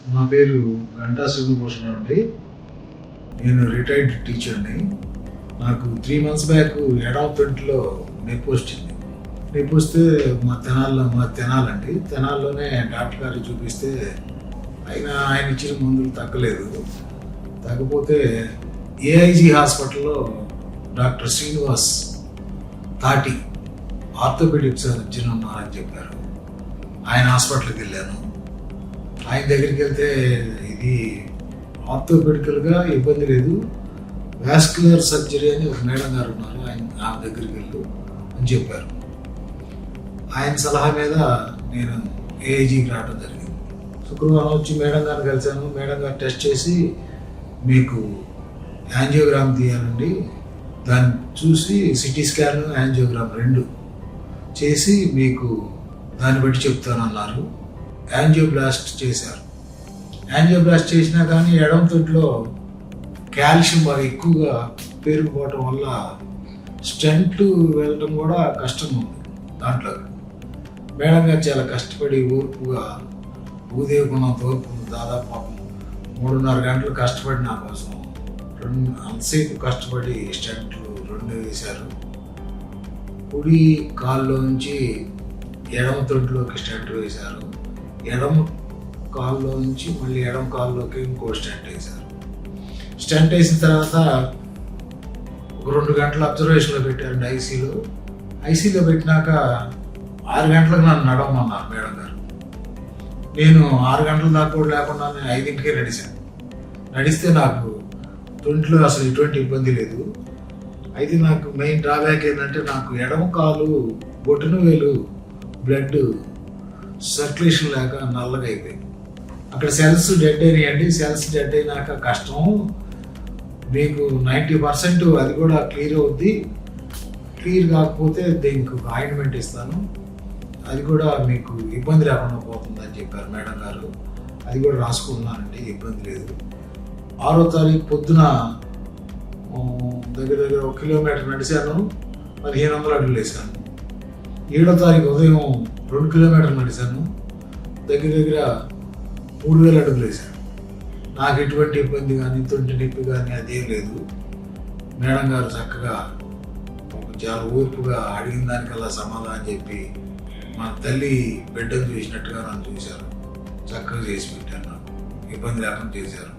నా పేరు గంటా శివభూషణ్ అండి. నేను రిటైర్డ్ టీచర్ని. నాకు 3 months బ్యాక్ ఎడమ పెంట్లో నొప్పి వచ్చింది. నొప్పి వస్తే మా తెనాలండి. తెనాల్లోనే డాక్టర్ గారికి చూపిస్తే ఆయన ఇచ్చిన మందులు తగ్గలేదు. తగ్గపోతే ఏఐజీ హాస్పిటల్లో డాక్టర్ శ్రీనివాస్ తాటి ఆర్థోపెడిక్ సర్జన్ ఉన్నారని చెప్పారు. ఆయన హాస్పిటల్కి వెళ్ళాను. ఆయన దగ్గరికి వెళ్తే ఇది ఆర్థోపెడికల్గా ఇబ్బంది లేదు, వాస్కులర్ సర్జరీ అని ఒక మేడం గారు ఉన్నారు, ఆమె దగ్గరికి వెళ్ళు అని చెప్పారు. ఆయన సలహా మీద నేను ఏఐజీకి రావడం జరిగింది. శుక్రవారం వచ్చి మేడం గారిని కలిశాను. మేడం గారు టెస్ట్ చేసి మీకు యాంజియోగ్రామ్ తీయాలండి, దాన్ని చూసి సిటీ స్కాన్ యాంజియోగ్రామ్ 2 చేసి మీకు దాన్ని బట్టి చెప్తానన్నారు. యాంజియోబ్లాస్ట్ చేశారు. యాంజియోబ్లాస్ట్ చేసినా కానీ ఎడమ తొట్టులో కాల్షియం బాగా ఎక్కువగా పెరిగిపోవటం వల్ల స్టెంట్ వెళ్ళడం కూడా కష్టంగా ఉంది. దాంట్లో మేడం గారు చాలా కష్టపడి ఓర్పుగా ఊదేకున్నంత ఓర్పు, దాదాపు 3.5 గంటలు కష్టపడి నా కోసం అంతసేపు కష్టపడి స్టెంట్లు 2 వేశారు. కుడి కాల్లోంచి ఎడమ తొట్టులోకి స్టెంట్ వేశారు. ఎడమ కాల్లో నుంచి మళ్ళీ ఎడమ కాల్లోకి ఇంకో స్టెంట్ వేశారు. స్టెంట్ వేసిన తర్వాత ఒక 2 గంటలు అబ్జర్వేషన్లో పెట్టారండి ఐసీలో పెట్టినాక 6 గంటలకు నన్ను నడవమన్నారు మేడం గారు. నేను 6 గంటల దాకా కూడా లేకుండా 5ంటికే నడిస్తే నాకు తొంట్లో అసలు ఎటువంటి ఇబ్బంది లేదు. అయితే నాకు మెయిన్ డ్రాబ్యాక్ ఏంటంటే నాకు ఎడమ కాలు బొటన వేలు బ్లడ్ సర్క్యులేషన్ లేక నల్లగా అయిపోయింది. అక్కడ సెల్స్ డెడ్ అయినాయండి. సెల్స్ డెడ్ అయినాక కష్టం. మీకు 90% అది కూడా క్లియర్ అవుద్ది. క్లియర్ కాకపోతే దీనికి ఒక ఆయింట్మెంట్ ఇస్తాను, అది కూడా మీకు ఇబ్బంది లేకుండా పోతుందని చెప్పారు మేడం గారు. అది కూడా రాసుకున్నానండి, ఇబ్బంది లేదు. 6వ తారీఖు పొద్దున దగ్గర 1 కిలోమీటర్ నడిచాను, 1500 అడుగులు వేసాను. 7వ తారీఖు ఉదయం 2 కిలోమీటర్లు నడిచాను, దగ్గర 3000 అడుగులు వేసాను. నాకు ఎటువంటి ఇబ్బంది కానీ తొంటి నొప్పి కానీ అదేం లేదు. మేడం గారు చక్కగా చాలా ఓర్పుగా అడిగిన దానికల్లా సమాధానం చెప్పి మా తల్లి బిడ్డను చూసినట్టుగా నన్ను చూశారు. చక్కగా చేసి పెట్టారు, నాకు ఇబ్బంది లేకుండా చేశారు.